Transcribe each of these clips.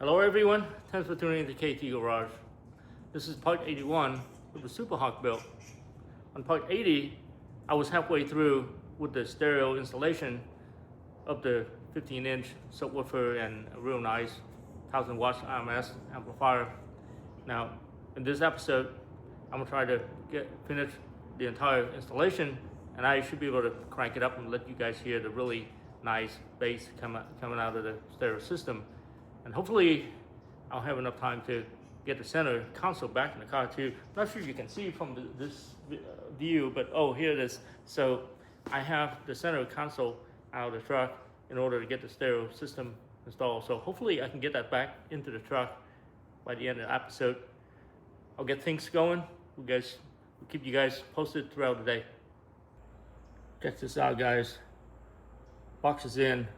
Hello everyone, thanks for tuning in to KT Garage. This is part 81 of the SuperHog build. On part 80, I was halfway through with the stereo installation of the 15-inch subwoofer and a real nice 1000 watts IMS amplifier. Now, in this episode, I'm gonna try to finish the entire installation, and I should be able to crank it up and let you guys hear the really nice bass coming out of the stereo system. And hopefully I'll have enough time to get the center console back in the car too. I'm not sure you can see from this view, but oh, here it is. So I have the center console out of the truck in order to get the stereo system installed. So hopefully I can get that back into the truck by the end of the episode. I'll get things going. We'll keep you guys posted throughout the day. Check this out, guys. Box is in,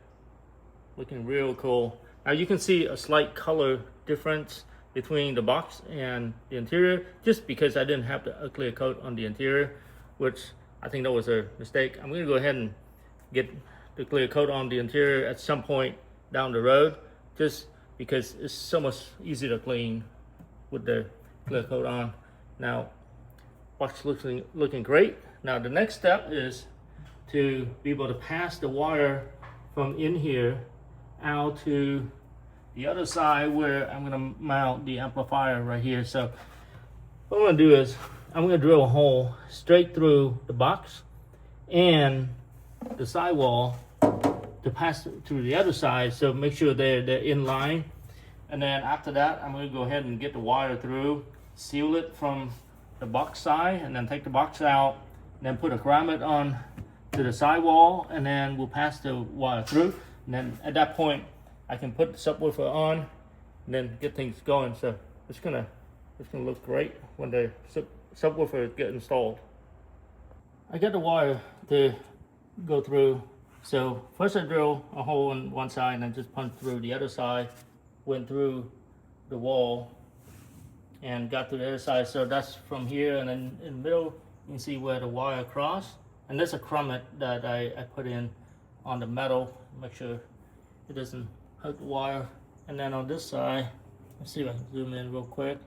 looking real cool. Now you can see a slight color difference between the box and the interior, just because I didn't have a clear coat on the interior, which I think that was a mistake. I'm gonna go ahead and get the clear coat on the interior at some point down the road, just because it's so much easier to clean with the clear coat on. Now, box looking great. Now the next step is to be able to pass the wire from in here out to the other side where I'm gonna mount the amplifier right here. So what I'm gonna do is I'm gonna drill a hole straight through the box and the sidewall to pass through the other side, so make sure they're in line. And then after that, I'm gonna go ahead and get the wire through, seal it from the box side, and then take the box out, and then put a grommet on to the sidewall, and then we'll pass the wire through. And then at that point, I can put the subwoofer on and then get things going. So it's gonna look great when the subwoofer gets installed. I got the wire to go through. So first I drill a hole on one side and then just punch through the other side, went through the wall and got to the other side. So that's from here, and then in the middle, you can see where the wire crossed. And there's a grommet that I put in on the metal, make sure it doesn't hurt the wire. And then on this side, let's see if I can zoom in real quick.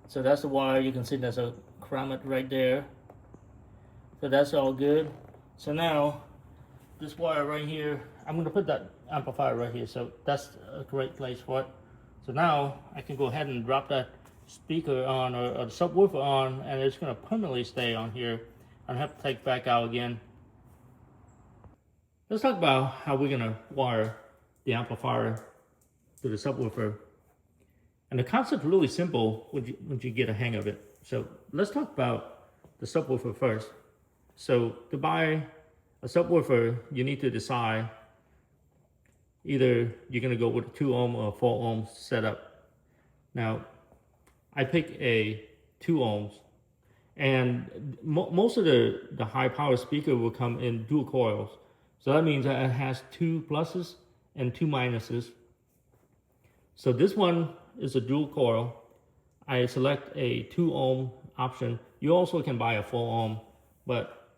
So that's the wire. You can see there's a grommet right there. So that's all good. So now this wire right here, I'm going to put that amplifier right here. So that's a great place for it. So now I can go ahead and drop that speaker on, or the subwoofer on, and it's going to permanently stay on here. I don't have to take it back out again. Let's talk about how we're going to wire the amplifier to the subwoofer. And the concept's really simple once you get a hang of it. So let's talk about the subwoofer first. So to buy a subwoofer, you need to decide either you're going to go with a 2 ohm or a 4 ohm setup. Now, I pick a 2 ohms. And most of the high power speaker will come in dual coils. So that means that it has 2 pluses and 2 minuses. So this one is a dual coil. I select a 2 ohm option. You also can buy a 4 ohm, but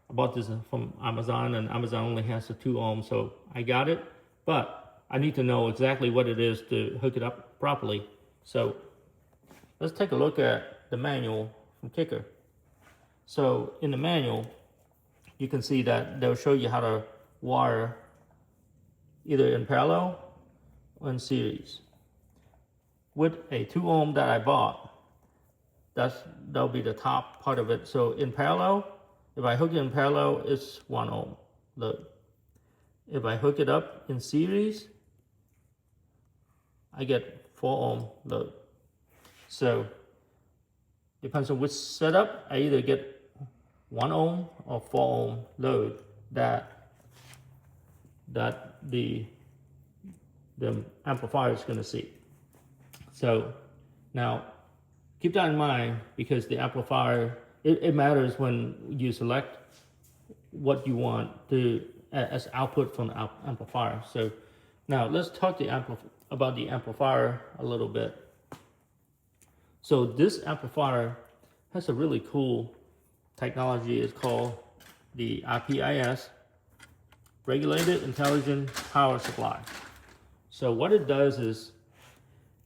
I bought this from Amazon, and Amazon only has a 2 ohm, so I got it. But I need to know exactly what it is to hook it up properly. So let's take a look at the manual from Kicker. So in the manual, you can see that they'll show you how to wire either in parallel or in series. With a 2 ohm that I bought, that'll be the top part of it. So in parallel, if I hook it in parallel, it's 1 ohm load. If I hook it up in series, I get 4 ohm load. So depends on which setup, I either get 1 ohm or 4 ohm load that the amplifier is going to see. So now keep that in mind, because the amplifier, it matters when you select what you want to as output from the amplifier. So now let's talk about the amplifier a little bit. So this amplifier has a really cool technology. It's called the RPIS, Regulated Intelligent Power Supply. So what it does is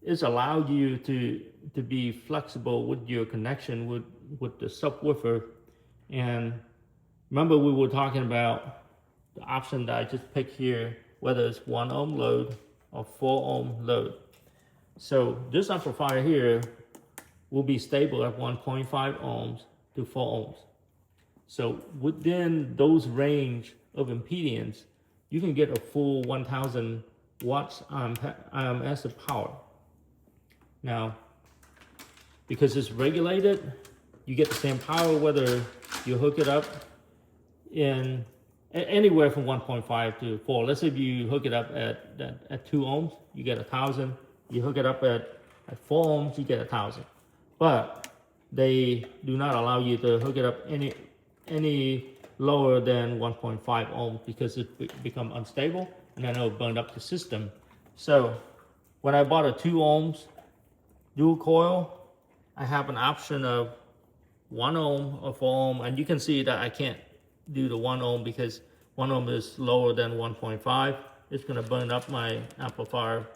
it's allowed you to be flexible with your connection with the subwoofer. And remember, we were talking about the option that I just picked here, whether it's 1 ohm load or 4 ohm load. So this amplifier here will be stable at 1.5 ohms to 4 ohms. So within those range of impedance, you can get a full 1000 watts IMS of power. Now, because it's regulated, you get the same power whether you hook it up in anywhere from 1.5 to 4. Let's say if you hook it up at 2 ohms, you get 1000. You hook it up at 4 ohms, you get 1000. But they do not allow you to hook it up any lower than 1.5 ohms because it become unstable and then it'll burn up the system. So when I bought a 2 ohms dual coil, I have an option of 1 ohm or 4 ohm, and you can see that I can't do the 1 ohm because 1 ohm is lower than 1.5. It's gonna burn up my amplifier.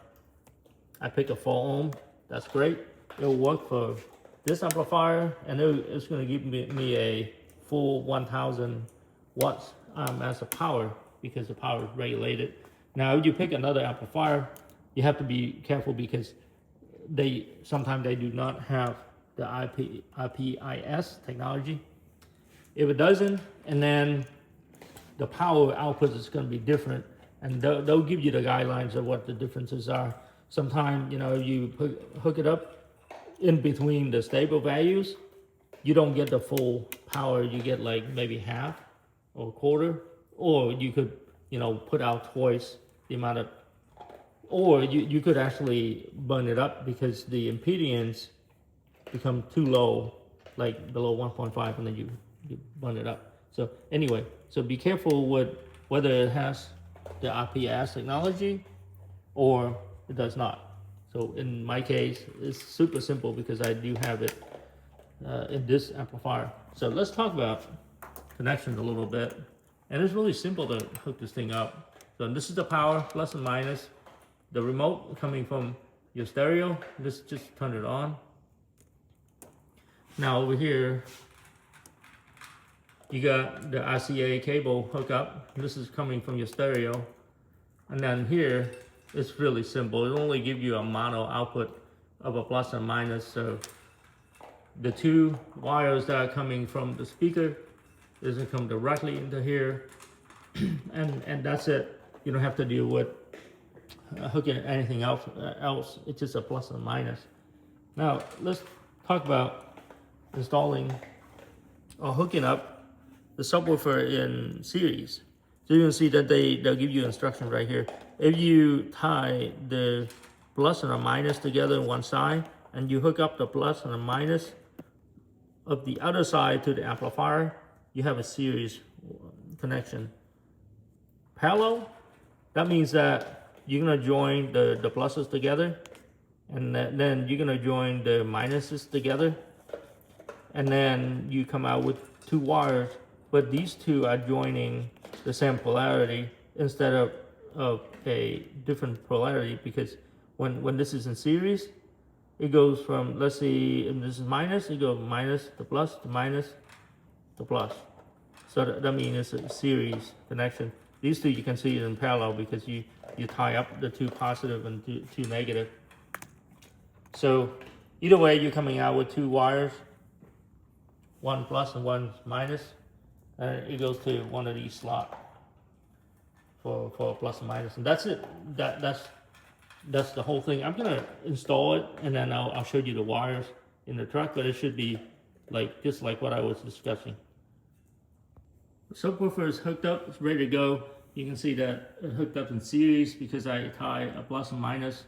I pick a 4 ohm, that's great. It'll work for this amplifier, and it's gonna give me a full 1000 watts as a power because the power is regulated. Now, if you pick another amplifier, you have to be careful because sometimes they do not have the IPIS technology. If it doesn't, and then the power output is going to be different, and they'll give you the guidelines of what the differences are. Sometimes, you know, you hook it up in between the stable values, you don't get the full power. You get like maybe half or a quarter, or you could, you know, put out twice the amount of, or you could actually burn it up because the impedance become too low, like below 1.5, and then you burn it up. So anyway, so be careful with whether it has the IPS technology or it does not. So in my case, it's super simple because I do have it in this amplifier. So let's talk about connections a little bit. And it's really simple to hook this thing up. So this is the power, plus and minus. The remote coming from your stereo, just turn it on. Now over here, you got the RCA cable hookup. This is coming from your stereo. And then here, it's really simple. It only gives you a mono output of a plus and minus. So the 2 wires that are coming from the speaker is gonna come directly into here. and that's it. You don't have to deal with hooking anything else. It's just a plus and minus. Now, let's talk about installing or hooking up the subwoofer in series. So you can see that they'll give you instructions right here. If you tie the plus and a minus together on one side, and you hook up the plus and a minus of the other side to the amplifier, you have a series connection. Parallel, that means that you're gonna join the pluses together, and then you're gonna join the minuses together, and then you come out with 2 wires, but these 2 are joining the same polarity instead of a different polarity, because when this is in series, it goes from, let's see, if this is minus, it goes minus to plus to minus to plus. So that means it's a series connection. These 2 you can see it in parallel because you tie up the 2 positive and 2 negative. So either way, you're coming out with 2 wires, 1 plus and 1 minus, and it goes to one of these slots for plus and minus, and that's it. That's the whole thing. I'm gonna install it, and then I'll show you the wires in the truck, but it should be like just like what I was discussing. The subwoofer is hooked up, it's ready to go. You can see that it hooked up in series because I tie a plus and minus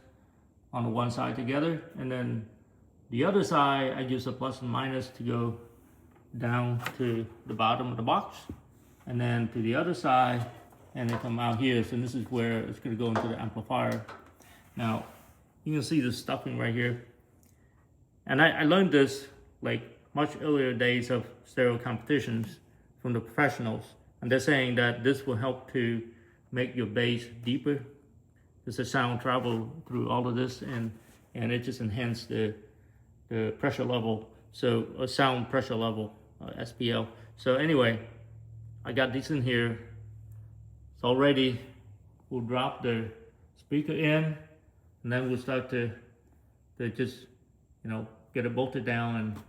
on the one side together, and then the other side I use a plus and minus to go down to the bottom of the box, and then to the other side, and they come out here. So this is where it's going to go into the amplifier. Now you can see the stuffing right here, and I learned this like much earlier days of stereo competitions from the professionals, and they're saying that this will help to make your bass deeper, because the sound travel through all of this, and and it just enhanced the pressure level, so sound pressure level, SPL. So anyway, I got these in here. It's all ready. We'll drop the speaker in, and then we'll start to just, you know, get it bolted down and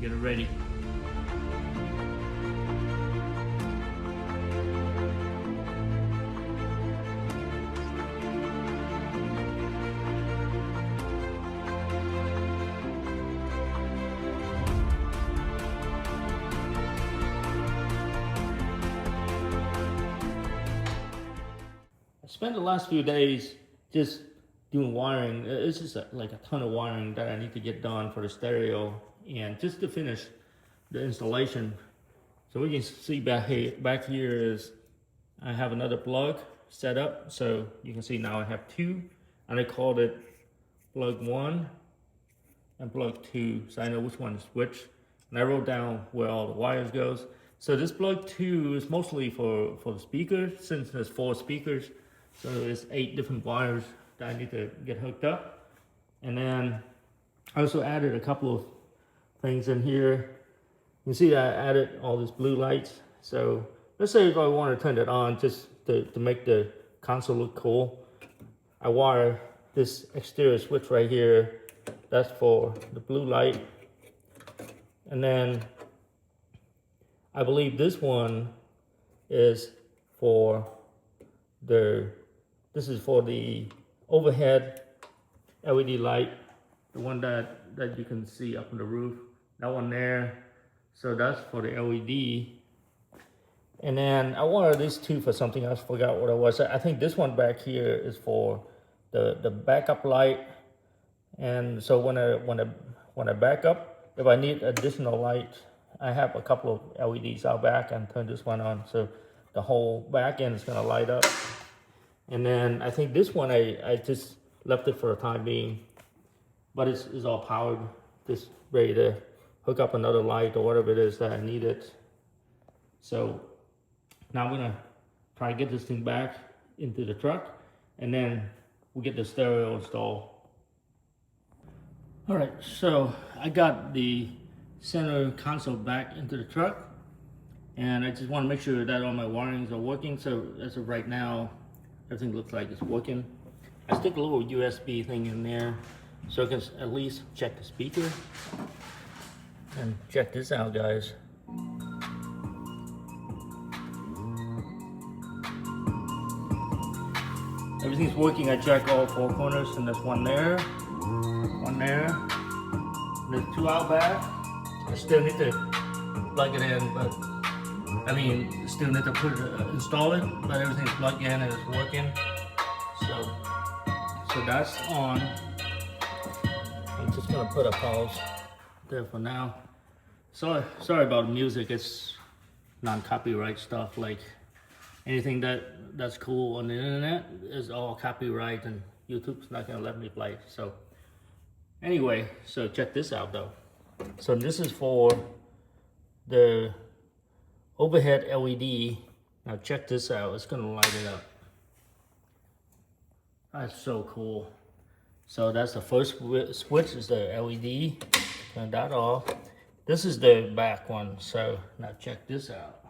get it ready. I spent the last few days just doing wiring. It's just like a ton of wiring that I need to get done for the stereo, and just to finish the installation. So what you can see back here is I have another plug set up. So you can see now I have two, and I called it plug 1 and plug 2, so I know which one is which. And I wrote down where all the wires goes. So this plug 2 is mostly for the speakers, since there's 4 speakers. So there's 8 different wires that I need to get hooked up. And then I also added a couple of things in here. You can see I added all these blue lights. So let's say if I want to turn it on just to make the console look cool, I wire this exterior switch right here. That's for the blue light. And then I believe this one is for this is for the overhead LED light, the one that you can see up on the roof, that one there. So that's for the LED. And then I wanted these two for something else, forgot what it was. I think this one back here is for the backup light. And so when I back up, if I need additional light, I have a couple of LEDs out back and turn this one on, so the whole back end is gonna light up. And then I think this one I just left it for the time being, but it's all powered, just ready to hook up another light or whatever it is that I needed. So now I'm gonna try to get this thing back into the truck, and then we'll get the stereo installed. All right, so I got the center console back into the truck, and I just want to make sure that all my wirings are working. So as of right now, everything looks like it's working. I stick a little USB thing in there so I can at least check the speaker. And check this out, guys. Everything's working. I check all 4 corners, and there's one there, one there, and there's 2 out back. I still need to plug it in, but I mean, still need to install it, but everything's plugged in and it's working. So that's on. I'm just gonna put a pause there for now. Sorry about the music. It's non-copyright stuff. Like anything that's cool on the internet is all copyright, and YouTube's not gonna let me play it. So anyway, so check this out though. So this is for the overhead LED. Now check this out, it's gonna light it up. That's so cool. So that's the first switch, is the LED. Turn that off. This is the back one. So now check this out.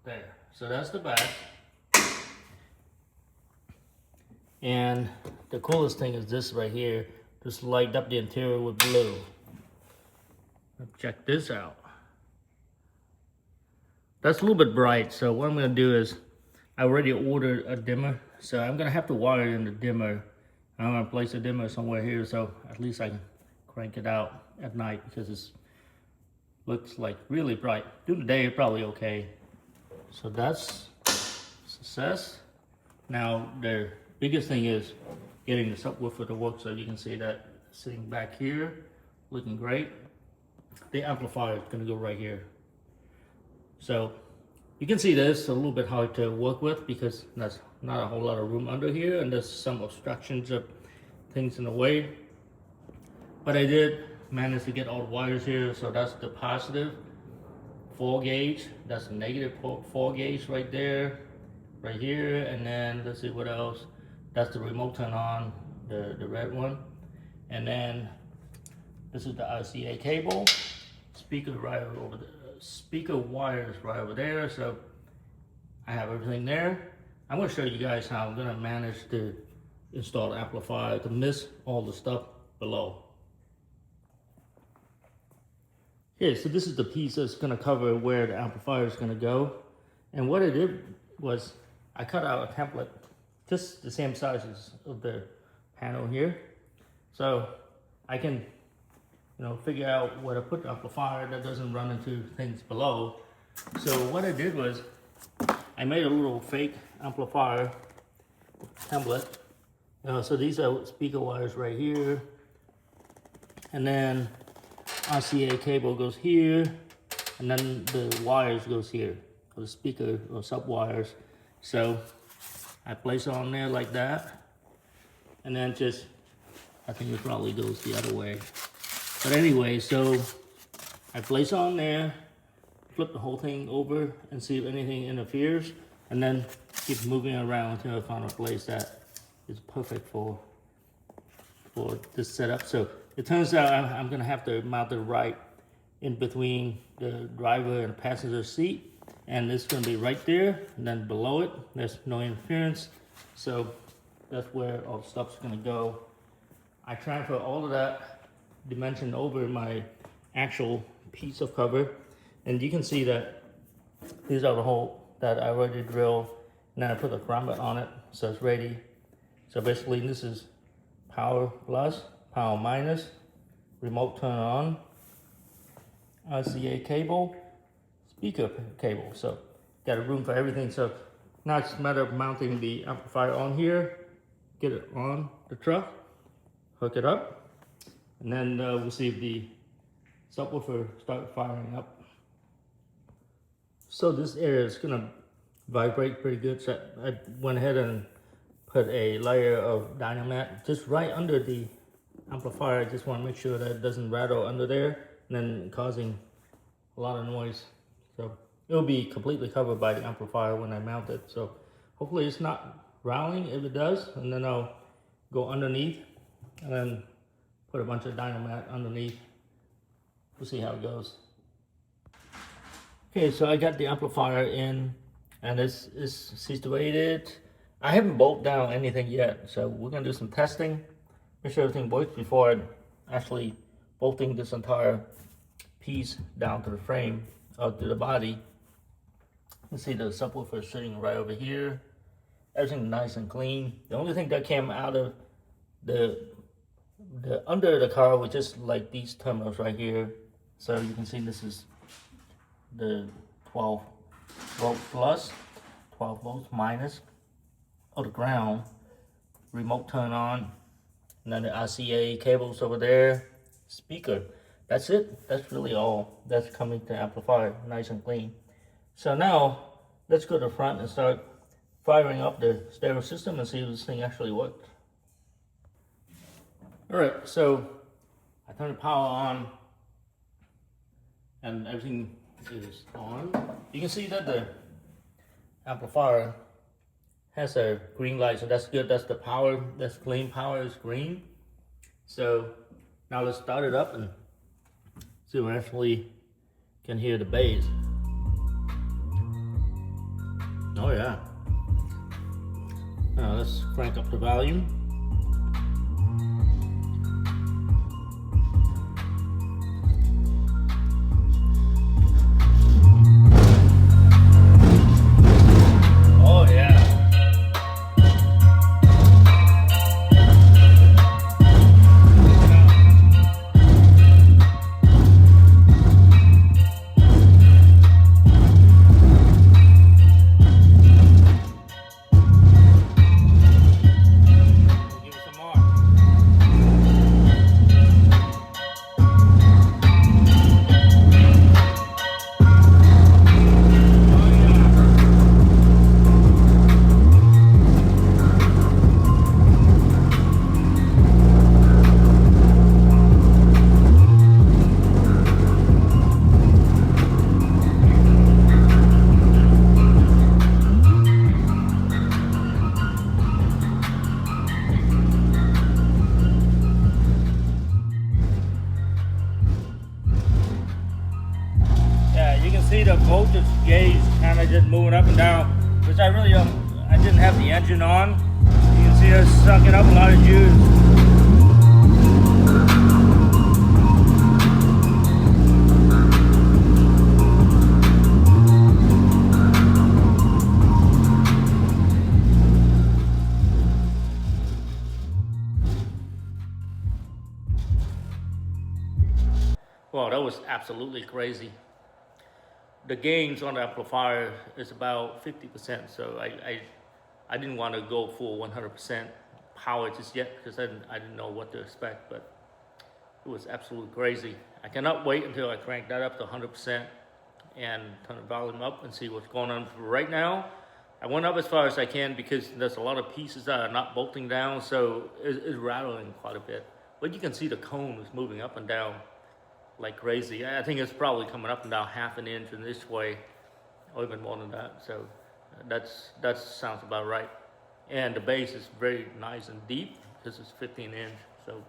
There, so that's the back. And the coolest thing is this right here. Just light up the interior with blue. Check this out. That's a little bit bright, so what I'm gonna do is, I already ordered a dimmer, so I'm gonna have to wire in the dimmer. I'm gonna place a dimmer somewhere here, so at least I can crank it out at night, because it looks like really bright. During the day, probably okay. So that's success. Now the biggest thing is getting the subwoofer to work, so you can see that sitting back here, looking great. The amplifier is gonna go right here. So you can see this a little bit hard to work with because there's not a whole lot of room under here, and there's some obstructions of things in the way. But I did manage to get all the wires here. So that's the positive 4 gauge, that's the negative 4 gauge right there, right here. And then let's see what else. That's the remote turn on, the red one. And then this is the RCA cable, speaker right over the speaker wires right over there. So I have everything there. I'm going to show you guys how I'm going to manage to install the amplifier to miss all the stuff below. Okay, so this is the piece that's going to cover where the amplifier is going to go. And what I did was I cut out a template, just the same size as of the panel here. So I can, figure out where to put the amplifier that doesn't run into things below. So what I did was I made a little fake amplifier template. So these are speaker wires right here. And then RCA cable goes here. And then the wires goes here. The speaker or sub wires. So I place it on there like that. And then just, I think it probably goes the other way. But anyway, so I place it on there, flip the whole thing over and see if anything interferes, and then keep moving around until I find a place that is perfect for this setup. So it turns out I'm gonna have to mount it right in between the driver and the passenger seat, and it's gonna be right there, and then below it, there's no interference. So that's where all the stuff's gonna go. I transfer all of that dimension over my actual piece of cover, and you can see that these are the hole that I already drilled, and then I put a grommet on it so it's ready. So basically this is power plus, power minus, remote turn on, RCA cable, speaker cable. So got a room for everything. So now it's a matter of mounting the amplifier on here, get it on the truck, hook it up, and then we'll see if the subwoofer starts firing up. So this area is gonna vibrate pretty good. So I went ahead and put a layer of Dynamat just right under the amplifier. I just want to make sure that it doesn't rattle under there and then causing a lot of noise. So it'll be completely covered by the amplifier when I mount it. So hopefully it's not rattling. If it does, and then I'll go underneath and then put a bunch of Dynamat underneath. We'll see how it goes. Okay, so I got the amplifier in, and this is situated. I haven't bolted down anything yet, so we're gonna do some testing, make sure everything works before actually bolting this entire piece down to the frame, or to the body. You see the subwoofer sitting right over here. Everything nice and clean. The only thing that came out of the under the car was just like these terminals right here. So you can see this is the 12 volt plus, 12 volts minus of the ground, remote turn on, and then the RCA cables over there, speaker. That's it. That's really all that's coming to amplifier, nice and clean. So now let's go to the front and start firing up the stereo system and see if this thing actually works. All right, so I turn the power on and everything is on. You can see that the amplifier has a green light, so that's good. That's the power, that's clean power, is green. So now let's start it up and see if we actually can hear the bass. Oh yeah. Now let's crank up the volume. see the voltage gauge kind of just moving up and down, which I didn't have the engine on. You can see us sucking up a lot of juice. Well, that was absolutely crazy. The gains on the amplifier is about 50%, so I didn't want to go full 100% power just yet because I didn't know what to expect, but it was absolutely crazy. I cannot wait until I crank that up to 100% and turn the volume up and see what's going on. Right now, I went up as far as I can because there's a lot of pieces that are not bolting down, so it's rattling quite a bit. But you can see the cone is moving up and down like crazy. I think it's probably coming up and down half an inch in this way, or even more than that. So that sounds about right. And the bass is very nice and deep because it's 15 inch. So,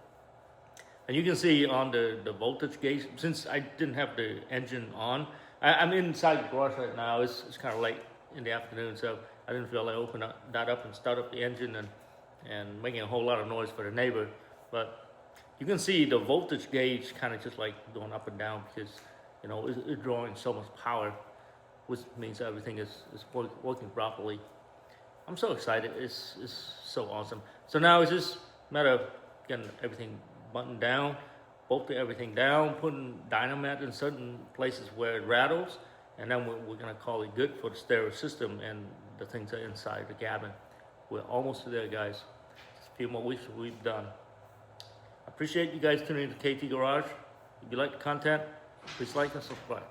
and you can see on the voltage gauge, since I didn't have the engine on, I'm inside the garage right now. It's kind of late in the afternoon, so I didn't feel like open that up and start up the engine and making a whole lot of noise for the neighbor. But you can see the voltage gauge kind of just like going up and down because, you know, it's drawing so much power, which means everything is working properly. I'm so excited. It's so awesome. So now it's just a matter of getting everything buttoned down, bolting everything down, putting dynamite in certain places where it rattles, and then we're gonna call it good for the stereo system and the things that are inside the cabin. We're almost there, guys. Just a few more weeks and we've done. I appreciate you guys tuning into KT Garage. If you like the content, please like and subscribe.